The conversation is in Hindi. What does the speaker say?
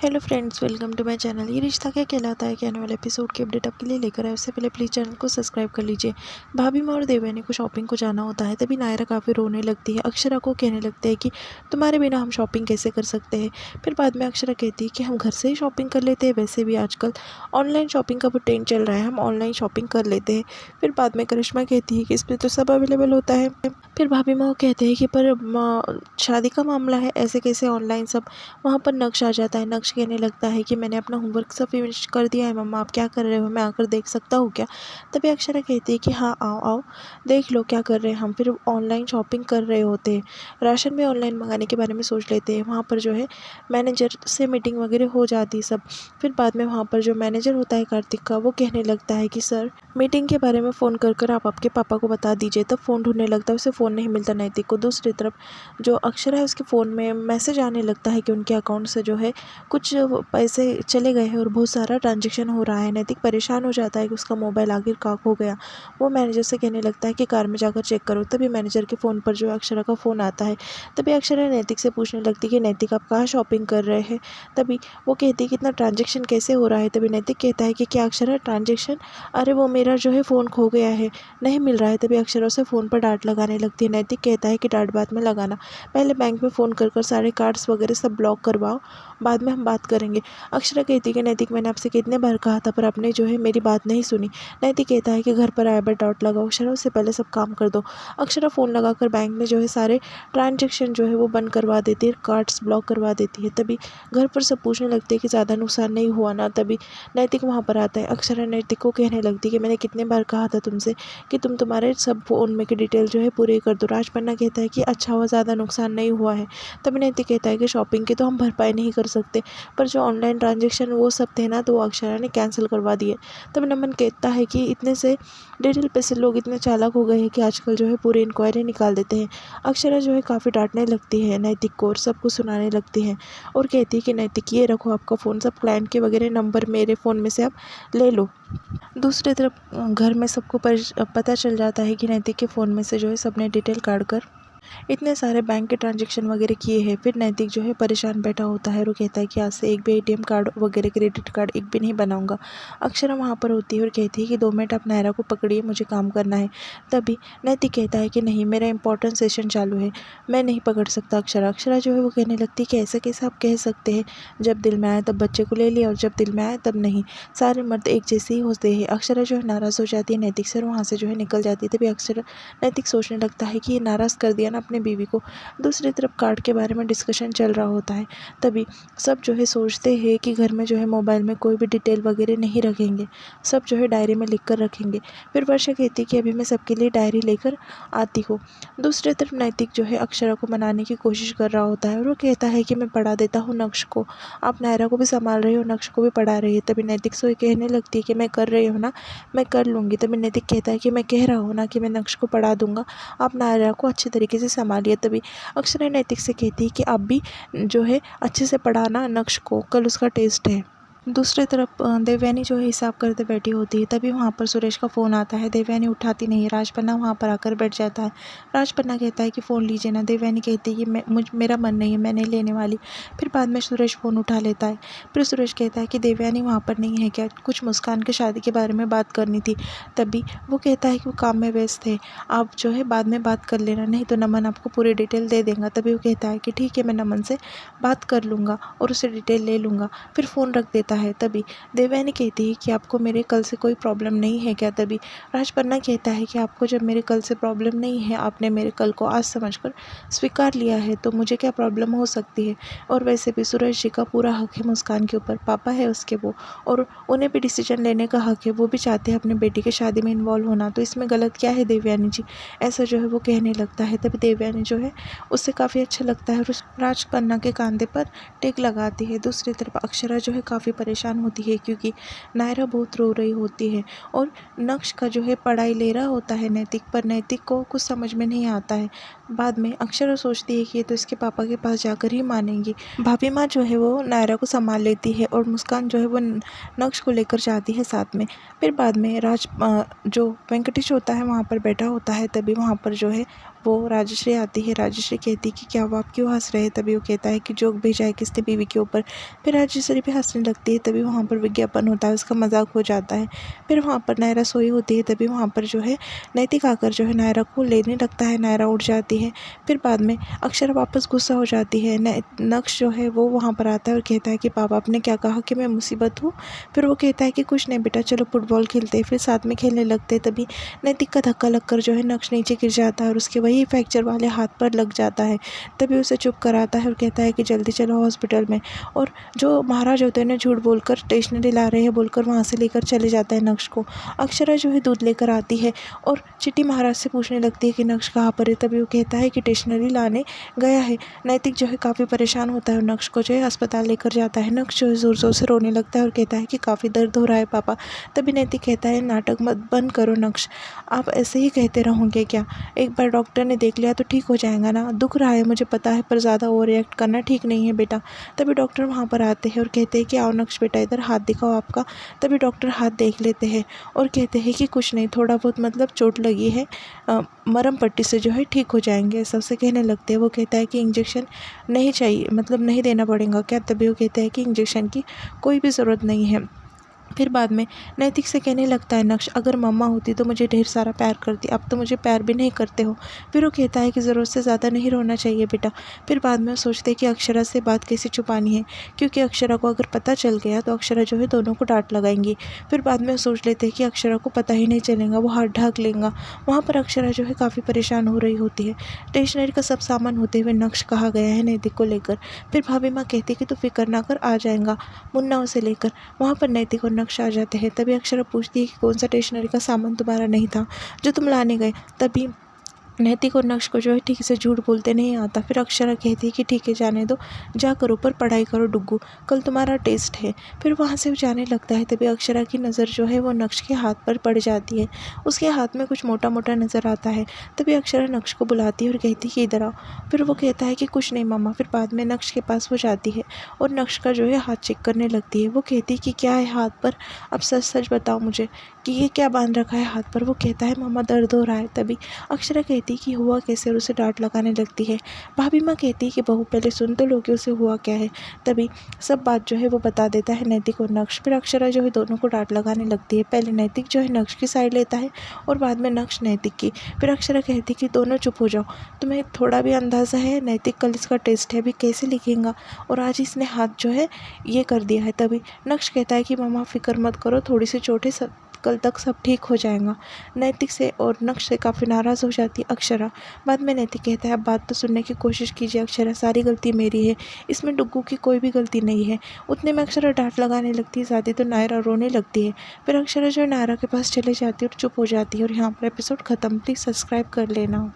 Hello friends, welcome to my channel. ये रिश्ता क्या कहलाता है के आने वाले एपिसोड की अपडेट आपके लिए लेकर आए। उससे पहले प्लीज़ चैनल को सब्सक्राइब कर लीजिए। भाभी माँ और देवयानी को शॉपिंग को जाना होता है, तभी नायरा काफ़ी रोने लगती है। अक्षरा को कहने लगते हैं कि तुम्हारे बिना हम शॉपिंग कैसे कर सकते हैं। फिर बाद में अक्षरा कहती है कि हम घर से ही शॉपिंग कर लेते हैं, वैसे भी आजकल ऑनलाइन शॉपिंग का बहुत ट्रेंड चल रहा है, हम ऑनलाइन शॉपिंग कर लेते हैं। फिर बाद में करिश्मा कहती है कि इस पर तो सब अवेलेबल होता है। फिर भाभी माँ कहते हैं कि पर शादी का मामला है, ऐसे कैसे ऑनलाइन सब। वहाँ पर नक्श आ जाता है। नक्श कहने लगता है कि मैंने अपना होमवर्क सब फिनिश कर दिया है मम्मा, आप क्या कर रहे हो, मैं आकर देख सकता हूँ क्या। तभी अक्षरा कहती है कि हाँ आओ आओ, देख लो क्या कर रहे हैं हम। फिर ऑनलाइन शॉपिंग कर रहे होते हैं, राशन भी ऑनलाइन मंगाने के बारे में सोच लेते हैं। वहाँ पर जो है मैनेजर से मीटिंग वगैरह हो जाती है सब। फिर बाद में वहाँ पर जो मैनेजर होता है कार्तिक का, वो कहने लगता है कि सर मीटिंग के बारे में फ़ोन कर आप आपके पापा को बता दीजिए। तब फ़ोन ढूंढने लगता है, उसे फ़ोन नहीं मिलता नैतिक को। दूसरी तरफ जो अक्षरा है, उसके फ़ोन में मैसेज आने लगता है कि उनके अकाउंट से जो है कुछ पैसे चले गए हैं और बहुत सारा ट्रांजैक्शन हो रहा है। नैतिक परेशान हो जाता है कि उसका मोबाइल आखिर कहाँ खो गया। वो मैनेजर से कहने लगता है कि कार में जाकर चेक करो। तभी मैनेजर के फ़ोन पर जो है अक्षरा का फ़ोन आता है। तभी अक्षरा नैतिक से पूछने लगती है कि नैतिक आप कहाँ शॉपिंग कर रहे हैं। तभी वो कहती है कि इतना ट्रांजेक्शन कैसे हो रहा है। तभी नैतिक कहता है कि क्या अक्षरा ट्रांजेक्शन, अरे वो मेरा जो है फ़ोन खो गया है, नहीं मिल रहा है। तभी अक्षरा उसे फ़ोन पर डांट लगाने लगती है। नैतिक कहता है कि डांट बाद में लगाना, पहले बैंक में फ़ोन कर सारे कार्ड्स वगैरह सब ब्लॉक करवाओ, बाद में हम बात करेंगे। अक्षरा कहती है कि नैतिक मैंने आपसे कितने बार कहा था, पर आपने जो है मेरी बात नहीं सुनी। नैतिक कहता है कि घर पर आए बार डांट लगाओ अक्षरा, उससे पहले सब काम कर दो। अक्षरा फ़ोन लगाकर बैंक में जो है सारे ट्रांजेक्शन जो है वो बंद करवा देती है, कार्ड्स ब्लॉक करवा देती है। तभी घर पर सब पूछने लगते हैं कि ज़्यादा नुकसान नहीं हुआ ना। तभी नैतिक वहाँ पर आता है। अक्षरा नैतिक को कहने लगती है कि मैंने कितने बार कहा था तुमसे कि तुम तुम्हारे सब फ़ोन में की डिटेल जो है पूरी कर दो। राजपन्ना कहता है कि अच्छा हुआ ज़्यादा नुकसान नहीं हुआ है। तभी नैतिक कहता है कि शॉपिंग की तो हम भरपाई नहीं कर सकते, पर जो ऑनलाइन ट्रांजेक्शन वो सब थे ना, तो वो अक्षरा ने कैंसिल करवा दिए। तब नमन कहता है कि इतने से डिटेल पे से लोग इतने चालाक हो गए हैं कि आजकल जो है पूरी इंक्वायरी निकाल देते हैं। अक्षरा जो है काफ़ी डांटने लगती है नैतिक को और सबको सुनाने लगती है और कहती है कि नैतिक ये रखो आपका फ़ोन, सब क्लाइंट के वगैरह नंबर मेरे फ़ोन में से आप ले लो। दूसरी तरफ घर में सबको पता चल जाता है कि नैतिक के फ़ोन में से जो है सबने डिटेल काट कर इतने सारे बैंक के ट्रांजैक्शन वगैरह किए हैं। फिर नैतिक जो है परेशान बैठा होता है और वो कहता है कि आज से एक भी एटीएम कार्ड वगैरह क्रेडिट कार्ड एक भी नहीं बनाऊंगा। अक्षरा वहाँ पर होती है और कहती है कि 2 मिनट आप नायरा को पकड़िए, मुझे काम करना है। तभी नैतिक कहता है कि नहीं, मेरा इंपॉर्टेंट सेशन चालू है, मैं नहीं पकड़ सकता अक्षरा। अक्षरा जो है वो कहने लगती है कि ऐसा कैसे आप कह सकते हैं, जब दिल में आए तब बच्चे को ले लिया और जब दिल में आए तब नहीं, सारे मर्द एक जैसे ही होते हैं। अक्षरा जो है नाराज़ हो जाती है नैतिक से और वहाँ से जो है निकल जाती है। तभी अक्षरा नैतिक सोचने लगता है कि ये नाराज़ कर दिया ना अपने बीवी को। दूसरी तरफ कार्ड के बारे में डिस्कशन चल रहा होता है। तभी सब जो है सोचते हैं कि घर में जो है मोबाइल में कोई भी डिटेल वगैरह नहीं रखेंगे, सब जो है डायरी में लिख कर रखेंगे। फिर वर्षा कहती है कि अभी मैं सबके लिए डायरी लेकर आती हूँ। दूसरी तरफ नैतिक जो है अक्षरा को मनाने की कोशिश कर रहा होता है और वो कहता है कि मैं पढ़ा देता हूँ नक्श को, आप नायरा को भी संभाल रही हो, नक्श को भी पढ़ा रही है। तभी नैतिक से कहने लगती है कि मैं कर रही हूँ ना, मैं कर लूँगी। तभी नैतिक कहता है कि मैं कह रहा हूँ ना कि मैं नक्श को पढ़ा दूंगा, आप नायरा को अच्छे तरीके से संभालिए। तभी अक्षरा नैतिक से कहती है कि आप भी जो है अच्छे से पढ़ाना नक्श को, कल उसका टेस्ट है। दूसरी तरफ देवयानी जो है हिसाब करते बैठी होती है। तभी वहाँ पर सुरेश का फ़ोन आता है। देवयानी उठाती नहीं है। राजपन्ना वहाँ पर आकर बैठ जाता है। राजपन्ना कहता है कि फ़ोन लीजिए ना। देवयानी कहती है कि मेरा मन नहीं है, मैं नहीं लेने वाली। फिर बाद में सुरेश फ़ोन उठा लेता है। फिर सुरेश कहता है कि देवयानी वहाँ पर नहीं है क्या, कुछ मुस्कान की शादी के बारे में बात करनी थी। तभी वो कहता है कि वो काम में व्यस्त है, आप जो है बाद में बात कर लेना, नहीं तो नमन आपको पूरी डिटेल दे देगा। तभी वो कहता है कि ठीक है, मैं नमन से बात कर लूँगा और उसे डिटेल ले लूँगा। फिर फ़ोन रख देता है। तभी देवयानी कहती है कि आपको मेरे कल से कोई प्रॉब्लम नहीं है क्या। तभी राजपन्ना कहता है कि आपको जब मेरे कल से प्रॉब्लम नहीं है, आपने मेरे कल को आज समझकर स्वीकार लिया है, तो मुझे क्या प्रॉब्लम हो सकती है। और वैसे भी सूरज जी का पूरा हक है मुस्कान के ऊपर, पापा है उसके वो, और उन्हें भी डिसीजन लेने का हक है, वो भी चाहते हैं अपनी बेटी की शादी में इन्वॉल्व होना, तो इसमें गलत क्या है देवयानी जी, ऐसा जो है वो कहने लगता है। तभी देवयानी जो है उससे काफ़ी अच्छा लगता है और उस राजपन्ना के कंधे पर टिक लगाती है। दूसरी तरफ अक्षरा जो है काफ़ी परेशान होती है क्योंकि नायरा बहुत रो रही होती है और नक्श का जो है पढ़ाई ले रहा होता है नैतिक पर। नैतिक को कुछ समझ में नहीं आता है। बाद में अक्षरा सोचती है कि ये तो इसके पापा के पास जाकर ही मानेंगी। भाभी माँ जो है वो नायरा को संभाल लेती है और मुस्कान जो है वो नक्श को लेकर जाती है साथ में। फिर बाद में जो वेंकटेश होता है वहाँ पर बैठा होता है। तभी वहाँ पर जो है वो राजश्री आती है। राजश्री कहती है कि क्या हुआ, आप क्यों हंस रहे हैं। तभी वो कहता है कि जोक भेजा है किसने बीवी के ऊपर। फिर राजश्री भी हंसने लगती है। तभी वहाँ पर विज्ञापन होता है, उसका मजाक हो जाता है। फिर वहाँ पर नायरा सोई होती है। तभी वहाँ पर जो है नैतिक आकर जो है नायरा को लेने लगता है। नायरा उठ जाती है। फिर बाद में अक्षरा वापस गुस्सा हो जाती है। नक्श जो है वो वहाँ पर आता है और कहता है कि पापा आपने क्या कहा कि मैं मुसीबत हूँ। फिर वो कहता है कि कुछ नहीं बेटा, चलो फुटबॉल खेलते हैं। फिर साथ में खेलने लगते हैं। तभी नैतिक का धक्का लगकर जो है नक्श नीचे गिर जाता है और उसके वही फ्रैक्चर वाले हाथ पर लग जाता है। तभी उसे चुप कराता है और कहता है कि जल्दी चलो हॉस्पिटल में। और जो महाराज होते हैं ना, झूठ बोलकर स्टेशनरी ला रहे हैं बोलकर वहाँ से लेकर चले जाता है नक्श को। अक्षरा जो है दूध लेकर आती है और चिट्टी महाराज से पूछने लगती है कि नक्श कहाँ पर है। तभी वो कहता है कि स्टेशनरी लाने गया है। नैतिक जो है काफ़ी परेशान होता है और नक्श को जो है अस्पताल लेकर जाता है। नक्श जो है ज़ोर ज़ोर से रोने लगता है और कहता है कि काफ़ी दर्द हो रहा है पापा। तभी नैतिक कहता है नाटक मत बंद करो नक्श, आप ऐसे ही कहते रहोगे क्या। एक बार डॉक्टर ने देख लिया तो ठीक हो जाएगा ना। दुख रहा है मुझे पता है, पर ज़्यादा ओवर रिएक्ट करना ठीक नहीं है बेटा। तभी डॉक्टर वहाँ पर आते हैं और कहते हैं कि आओ नक्श बेटा, इधर हाथ दिखाओ आपका। तभी डॉक्टर हाथ देख लेते हैं और कहते हैं कि कुछ नहीं, थोड़ा बहुत मतलब चोट लगी है, मरहम पट्टी से जो है ठीक हो जाएंगे। सबसे कहने लगते हैं। वो कहता है कि इंजेक्शन नहीं चाहिए, मतलब नहीं देना पड़ेगा क्या। तभी वो कहते हैं कि इंजेक्शन की कोई भी ज़रूरत नहीं है। फिर बाद में नैतिक से कहने लगता है नक्श, अगर मम्मा होती तो मुझे ढेर सारा प्यार करती, अब तो मुझे प्यार भी नहीं करते हो। फिर वो कहता है कि ज़रूरत से ज़्यादा नहीं रोना चाहिए बेटा। फिर बाद में वो सोचते हैं कि अक्षरा से बात कैसे छुपानी है, क्योंकि अक्षरा को अगर पता चल गया तो अक्षरा जो है दोनों को डांट लगाएंगी। फिर बाद में वो सोच लेते हैं कि अक्षरा को पता ही नहीं चलेगा, वो हाथ ढाक लेगा। वहाँ पर अक्षरा जो है काफ़ी परेशान हो रही होती है। स्टेशनरी का सब सामान होते हुए नक्श कहा गया है नैतिक को लेकर। फिर भाभी माँ कहती है कि तू फिक्र ना कर, आ जाएगा मुन्ना उसे लेकर। वहाँ पर नैतिक और नक्श आ जाते हैं। तभी अक्षरा पूछती है कि कौन सा स्टेशनरी का सामान तुम्हारा नहीं था जो तुम लाने गए। तभी नैतिक और नक्श को जो है ठीक से झूठ बोलते नहीं आता। फिर अक्षरा कहती है कि ठीक है जाने दो, जाकर ऊपर पढ़ाई करो डुग्गू, कल तुम्हारा टेस्ट है। फिर वहाँ से वो जाने लगता है। तभी अक्षरा की नज़र जो है वो नक्श के हाथ पर पड़ जाती है। उसके हाथ में कुछ मोटा मोटा नज़र आता है। तभी अक्षरा नक्श को बुलाती है और कहती है कि इधर आओ। फिर वो कहता है कि कुछ नहीं मम्मा। फिर बाद में नक्श के पास वो जाती है और नक्श का जो है हाथ चेक करने लगती है। वो कहती है कि क्या है हाथ पर, अब सच सच बताओ मुझे कि ये क्या बांध रखा है हाथ पर। वो कहता है मम्मा दर्द हो रहा है। तभी अक्षरा कहती है कि हुआ कैसे और उसे डांट लगाने लगती है। भाभी माँ कहती है कि बहू पहले सुन तो लो कि उसे हुआ क्या है। तभी सब बात जो है वो बता देता है नैतिक और नक्श। फिर अक्षरा जो है दोनों को डांट लगाने लगती है। पहले नैतिक जो है नक्श की साइड लेता है और बाद में नक्श नैतिक की। फिर अक्षरा कहती है कि दोनों चुप हो जाओ, तुम्हें थोड़ा भी अंदाज़ा है नैतिक कल इसका टेस्ट है, अभी कैसे लिखेगा, और आज इसने हाथ जो है ये कर दिया है। तभी नक्श कहता है कि मम्मा फिक्र मत करो, थोड़ी सी चोट है, सब कल तक सब ठीक हो जाएगा। नैतिक से और नक्श से काफ़ी नाराज़ हो जाती है अक्षरा। बाद में नैतिक कहता है अब बात तो सुनने की कोशिश कीजिए अक्षरा, सारी गलती मेरी है, इसमें डुग्गू की कोई भी गलती नहीं है। उतने में अक्षरा डांट लगाने लगती है ज़्यादा, तो नायरा रोने लगती है। फिर अक्षरा जो है नायरा के पास चले जाती है और चुप हो जाती है। और यहाँ पर एपिसोड ख़त्म। प्लीज़ सब्सक्राइब कर लेना।